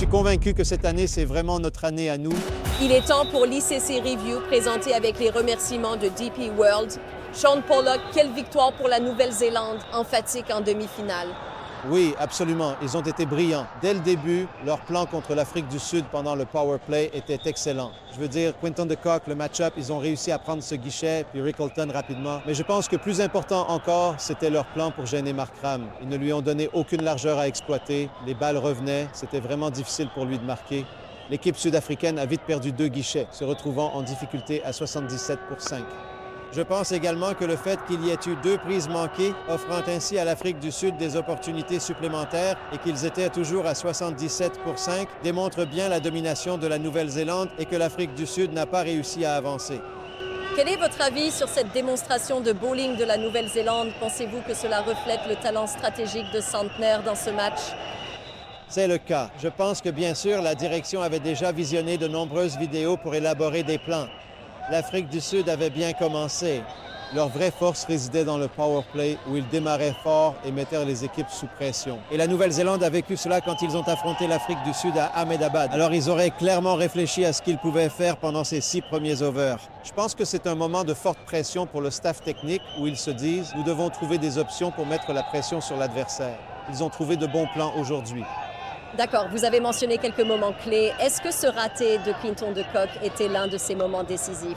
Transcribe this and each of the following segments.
suis convaincu que cette année, c'est vraiment notre année à nous. Il est temps pour l'ICC Review, présenté avec les remerciements de DP World. Shaun Pollock, quelle victoire pour la Nouvelle-Zélande, emphatique en demi-finale. Oui, absolument. Ils ont été brillants. Dès le début, leur plan contre l'Afrique du Sud pendant le power play était excellent. Je veux dire, Quinton de Kock, le match-up, ils ont réussi à prendre ce guichet, puis Rickelton rapidement. Mais je pense que plus important encore, c'était leur plan pour gêner Markram. Ils ne lui ont donné aucune largeur à exploiter. Les balles revenaient. C'était vraiment difficile pour lui de marquer. L'équipe sud-africaine a vite perdu 2 guichets, se retrouvant en difficulté à 77-5. Je pense également que le fait qu'il y ait eu 2 prises manquées, offrant ainsi à l'Afrique du Sud des opportunités supplémentaires et qu'ils étaient toujours à 77-5, démontre bien la domination de la Nouvelle-Zélande et que l'Afrique du Sud n'a pas réussi à avancer. Quel est votre avis sur cette démonstration de bowling de la Nouvelle-Zélande? Pensez-vous que cela reflète le talent stratégique de Santner dans ce match? C'est le cas. Je pense que bien sûr, la direction avait déjà visionné de nombreuses vidéos pour élaborer des plans. L'Afrique du Sud avait bien commencé. Leur vraie force résidait dans le power play où ils démarraient fort et mettaient les équipes sous pression. Et la Nouvelle-Zélande a vécu cela quand ils ont affronté l'Afrique du Sud à Ahmedabad. Alors ils auraient clairement réfléchi à ce qu'ils pouvaient faire pendant ces 6 premiers overs. Je pense que c'est un moment de forte pression pour le staff technique où ils se disent « Nous devons trouver des options pour mettre la pression sur l'adversaire ». Ils ont trouvé de bons plans aujourd'hui. D'accord, vous avez mentionné quelques moments clés. Est-ce que ce raté de Quinton de Kock était l'un de ces moments décisifs?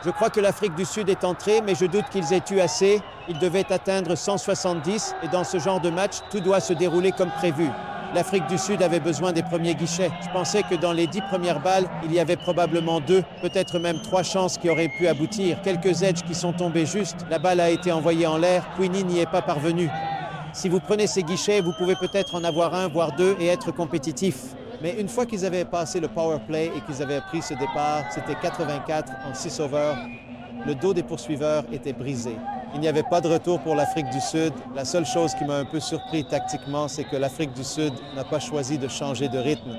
Je crois que l'Afrique du Sud est entrée, mais je doute qu'ils aient eu assez. Ils devaient atteindre 170 et dans ce genre de match, tout doit se dérouler comme prévu. L'Afrique du Sud avait besoin des premiers guichets. Je pensais que dans les 10 premières balles, il y avait probablement 2, peut-être même 3 chances qui auraient pu aboutir. Quelques edges qui sont tombés juste. La balle a été envoyée en l'air. Queenie n'y est pas parvenu. Si vous prenez ces guichets, vous pouvez peut-être en avoir 1, voire 2 et être compétitif. Mais une fois qu'ils avaient passé le power play et qu'ils avaient pris ce départ, c'était 84 en 6 overs. Le dos des poursuiveurs était brisé. Il n'y avait pas de retour pour l'Afrique du Sud. La seule chose qui m'a un peu surpris tactiquement, c'est que l'Afrique du Sud n'a pas choisi de changer de rythme.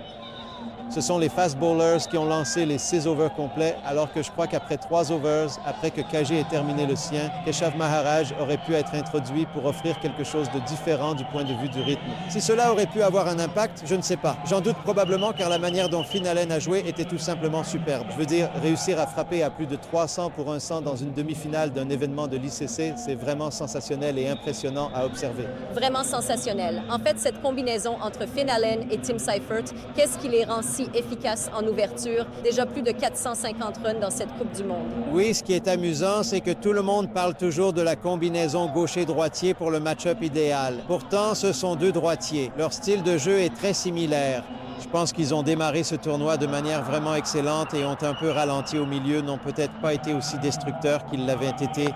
Ce sont les fast bowlers qui ont lancé les 6 overs complets, alors que je crois qu'après 3 overs, après que Kagé ait terminé le sien, Keshav Maharaj aurait pu être introduit pour offrir quelque chose de différent du point de vue du rythme. Si cela aurait pu avoir un impact, je ne sais pas. J'en doute probablement car la manière dont Finn Allen a joué était tout simplement superbe. Je veux dire, réussir à frapper à plus de 300 pour un 100 dans une demi-finale d'un événement de l'ICC, c'est vraiment sensationnel et impressionnant à observer. Vraiment sensationnel. En fait, cette combinaison entre Finn Allen et Tim Seifert, qu'est-ce qui les rend si efficace en ouverture, déjà plus de 450 runs dans cette Coupe du Monde. Oui, ce qui est amusant, c'est que tout le monde parle toujours de la combinaison gaucher-droitier pour le match-up idéal. Pourtant, ce sont 2 droitiers. Leur style de jeu est très similaire. Je pense qu'ils ont démarré ce tournoi de manière vraiment excellente et ont un peu ralenti au milieu, n'ont peut-être pas été aussi destructeurs qu'ils l'avaient été.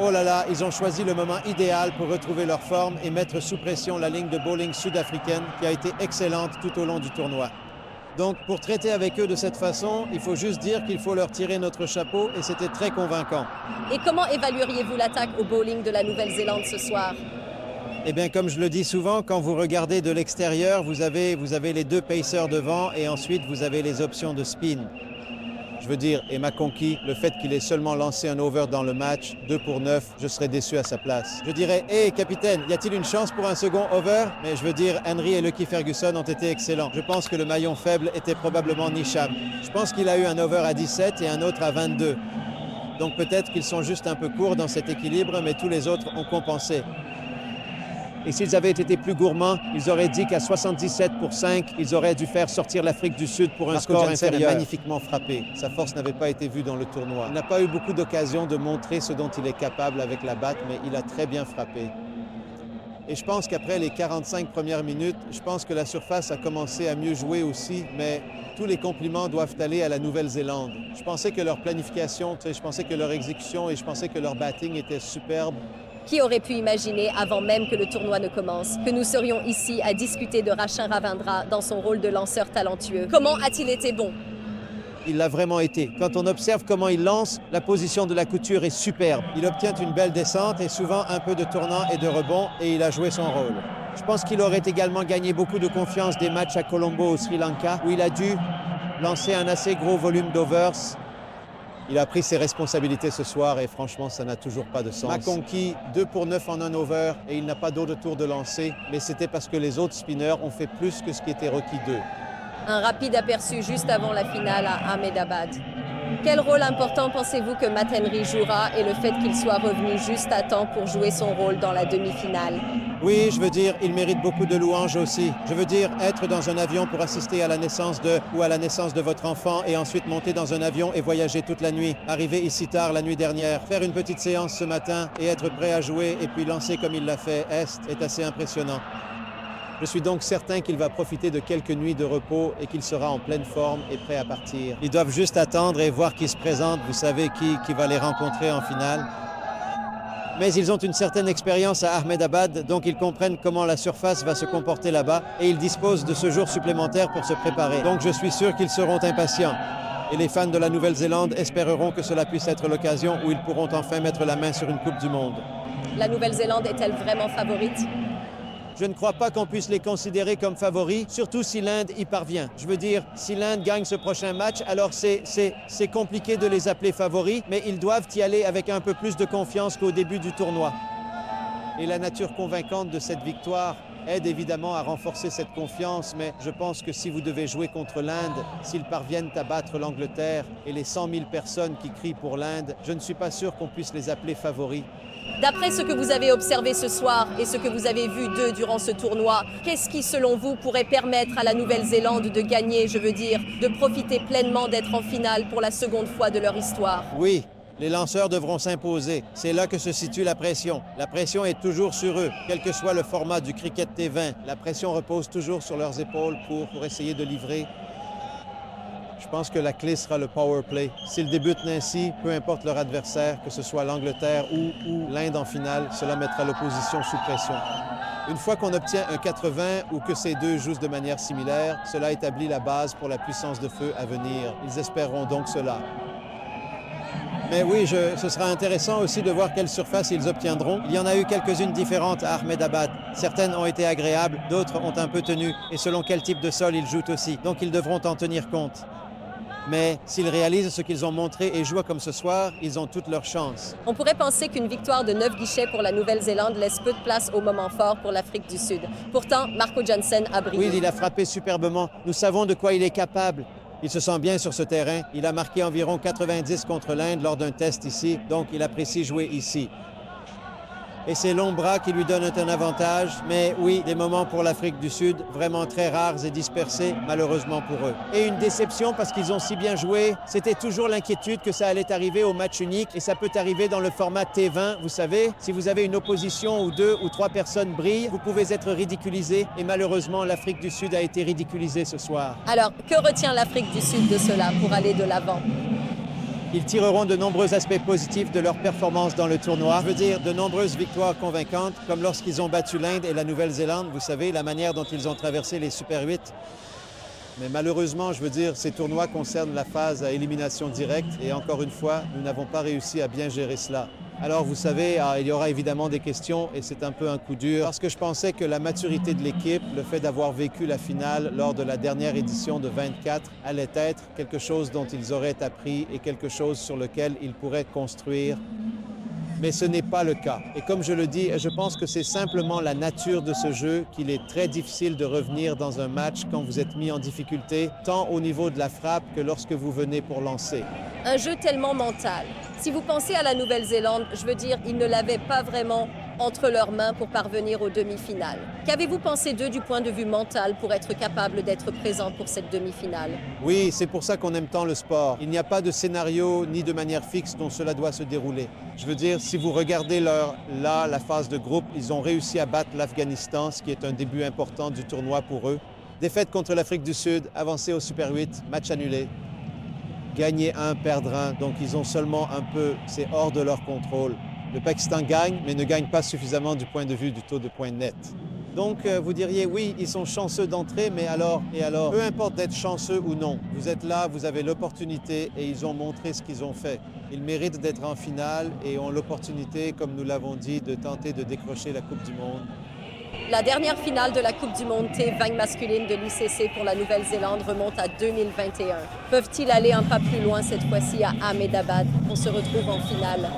Oh là là, ils ont choisi le moment idéal pour retrouver leur forme et mettre sous pression la ligne de bowling sud-africaine qui a été excellente tout au long du tournoi. Donc, pour traiter avec eux de cette façon, il faut juste dire qu'il faut leur tirer notre chapeau et c'était très convaincant. Et comment évalueriez-vous l'attaque au bowling de la Nouvelle-Zélande ce soir? Eh bien, comme je le dis souvent, quand vous regardez de l'extérieur, vous avez les 2 pacers devant et ensuite vous avez les options de spin. Je veux dire, et McConkey, le fait qu'il ait seulement lancé un over dans le match, 2 pour 9, je serais déçu à sa place. Je dirais, hé capitaine, y a-t-il une chance pour un second over? Mais je veux dire, Henry et Lucky Ferguson ont été excellents. Je pense que le maillon faible était probablement Nisham. Je pense qu'il a eu un over à 17 et un autre à 22. Donc peut-être qu'ils sont juste un peu courts dans cet équilibre, mais tous les autres ont compensé. Et s'ils avaient été plus gourmands, ils auraient dit qu'à 77-5, ils auraient dû faire sortir l'Afrique du Sud pour un score inférieur. Magnifiquement frappé. Sa force n'avait pas été vue dans le tournoi. Il n'a pas eu beaucoup d'occasions de montrer ce dont il est capable avec la batte, mais il a très bien frappé. Et je pense qu'après les 45 premières minutes, je pense que la surface a commencé à mieux jouer aussi, mais tous les compliments doivent aller à la Nouvelle-Zélande. Je pensais que leur planification, je pensais que leur exécution et je pensais que leur batting était superbe. Qui aurait pu imaginer, avant même que le tournoi ne commence, que nous serions ici à discuter de Rachin Ravindra dans son rôle de lanceur talentueux? Comment a-t-il été bon? Il l'a vraiment été. Quand on observe comment il lance, la position de la couture est superbe. Il obtient une belle descente et souvent un peu de tournant et de rebond et il a joué son rôle. Je pense qu'il aurait également gagné beaucoup de confiance des matchs à Colombo au Sri Lanka où il a dû lancer un assez gros volume d'overs. Il a pris ses responsabilités ce soir et franchement, ça n'a toujours pas de sens. McConkey, 2 pour 9 en un over et il n'a pas d'autre tour de lancer, mais c'était parce que les autres spinners ont fait plus que ce qui était requis d'eux. Un rapide aperçu juste avant la finale à Ahmedabad. Quel rôle important pensez-vous que Matt Henry jouera et le fait qu'il soit revenu juste à temps pour jouer son rôle dans la demi-finale? Oui, je veux dire, il mérite beaucoup de louanges aussi. Je veux dire, être dans un avion pour assister à la naissance de votre enfant et ensuite monter dans un avion et voyager toute la nuit. Arriver ici tard la nuit dernière, faire une petite séance ce matin et être prêt à jouer et puis lancer comme il l'a fait est assez impressionnant. Je suis donc certain qu'il va profiter de quelques nuits de repos et qu'il sera en pleine forme et prêt à partir. Ils doivent juste attendre et voir qui se présente. Vous savez qui va les rencontrer en finale. Mais ils ont une certaine expérience à Ahmedabad, donc ils comprennent comment la surface va se comporter là-bas et ils disposent de ce jour supplémentaire pour se préparer. Donc je suis sûr qu'ils seront impatients. Et les fans de la Nouvelle-Zélande espéreront que cela puisse être l'occasion où ils pourront enfin mettre la main sur une Coupe du Monde. La Nouvelle-Zélande est-elle vraiment favorite? Je ne crois pas qu'on puisse les considérer comme favoris, surtout si l'Inde y parvient. Je veux dire, si l'Inde gagne ce prochain match, alors c'est compliqué de les appeler favoris, mais ils doivent y aller avec un peu plus de confiance qu'au début du tournoi. Et la nature convaincante de cette victoire aide évidemment à renforcer cette confiance, mais je pense que si vous devez jouer contre l'Inde, s'ils parviennent à battre l'Angleterre et les 100 000 personnes qui crient pour l'Inde, je ne suis pas sûr qu'on puisse les appeler favoris. D'après ce que vous avez observé ce soir et ce que vous avez vu d'eux durant ce tournoi, qu'est-ce qui, selon vous, pourrait permettre à la Nouvelle-Zélande de gagner, je veux dire, de profiter pleinement d'être en finale pour la seconde fois de leur histoire? Oui, les lanceurs devront s'imposer. C'est là que se situe la pression. La pression est toujours sur eux, quel que soit le format du cricket T20. La pression repose toujours sur leurs épaules pour essayer de livrer. Je pense que la clé sera le power play. S'ils débutent ainsi, peu importe leur adversaire, que ce soit l'Angleterre ou l'Inde en finale, cela mettra l'opposition sous pression. Une fois qu'on obtient un 80 ou que ces deux jouent de manière similaire, cela établit la base pour la puissance de feu à venir. Ils espéreront donc cela. Mais oui, ce sera intéressant aussi de voir quelle surface ils obtiendront. Il y en a eu quelques-unes différentes à Ahmedabad. Certaines ont été agréables, d'autres ont un peu tenu. Et selon quel type de sol ils jouent aussi. Donc ils devront en tenir compte. Mais s'ils réalisent ce qu'ils ont montré et jouent comme ce soir, ils ont toutes leurs chances. On pourrait penser qu'une victoire de 9 guichets pour la Nouvelle-Zélande laisse peu de place au moment fort pour l'Afrique du Sud. Pourtant, Marco Jansen a brillé. Oui, il a frappé superbement. Nous savons de quoi il est capable. Il se sent bien sur ce terrain. Il a marqué environ 90 contre l'Inde lors d'un test ici, donc il apprécie jouer ici. Et ses longs bras qui lui donnent un avantage. Mais oui, des moments pour l'Afrique du Sud, vraiment très rares et dispersés, malheureusement pour eux. Et une déception parce qu'ils ont si bien joué. C'était toujours l'inquiétude que ça allait arriver au match unique. Et ça peut arriver dans le format T20. Vous savez, si vous avez une opposition où 2 ou 3 personnes brillent, vous pouvez être ridiculisé. Et malheureusement, l'Afrique du Sud a été ridiculisée ce soir. Alors, que retient l'Afrique du Sud de cela pour aller de l'avant? Ils tireront de nombreux aspects positifs de leur performance dans le tournoi. Je veux dire, de nombreuses victoires convaincantes, comme lorsqu'ils ont battu l'Inde et la Nouvelle-Zélande. Vous savez, la manière dont ils ont traversé les Super 8. Mais malheureusement, je veux dire, ces tournois concernent la phase à élimination directe. Et encore une fois, nous n'avons pas réussi à bien gérer cela. Alors, vous savez, il y aura évidemment des questions et c'est un peu un coup dur parce que je pensais que la maturité de l'équipe, le fait d'avoir vécu la finale lors de la dernière édition de 24 allait être quelque chose dont ils auraient appris et quelque chose sur lequel ils pourraient construire. Mais ce n'est pas le cas. Et comme je le dis, je pense que c'est simplement la nature de ce jeu qu'il est très difficile de revenir dans un match quand vous êtes mis en difficulté, tant au niveau de la frappe que lorsque vous venez pour lancer. Un jeu tellement mental. Si vous pensez à la Nouvelle-Zélande, je veux dire, ils ne l'avaient pas vraiment entre leurs mains pour parvenir aux demi-finales. Qu'avez-vous pensé d'eux du point de vue mental pour être capable d'être présent pour cette demi-finale? Oui, c'est pour ça qu'on aime tant le sport. Il n'y a pas de scénario ni de manière fixe dont cela doit se dérouler. Je veux dire, si vous regardez la phase de groupe, ils ont réussi à battre l'Afghanistan, ce qui est un début important du tournoi pour eux. Défaite contre l'Afrique du Sud, avancée au Super 8, match annulé. Gagner un, perdre un, donc ils ont seulement un peu, c'est hors de leur contrôle. Le Pakistan gagne, mais ne gagne pas suffisamment du point de vue du taux de points net. Donc, vous diriez, oui, ils sont chanceux d'entrer, mais alors, peu importe d'être chanceux ou non, vous êtes là, vous avez l'opportunité et ils ont montré ce qu'ils ont fait. Ils méritent d'être en finale et ont l'opportunité, comme nous l'avons dit, de tenter de décrocher la Coupe du Monde. La dernière finale de la Coupe du Monde T20 masculine de l'UCC pour la Nouvelle-Zélande remonte à 2021. Peuvent-ils aller un pas plus loin cette fois-ci à Ahmedabad? On se retrouve en finale.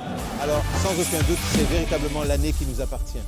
Alors, sans aucun doute, c'est véritablement l'année qui nous appartient.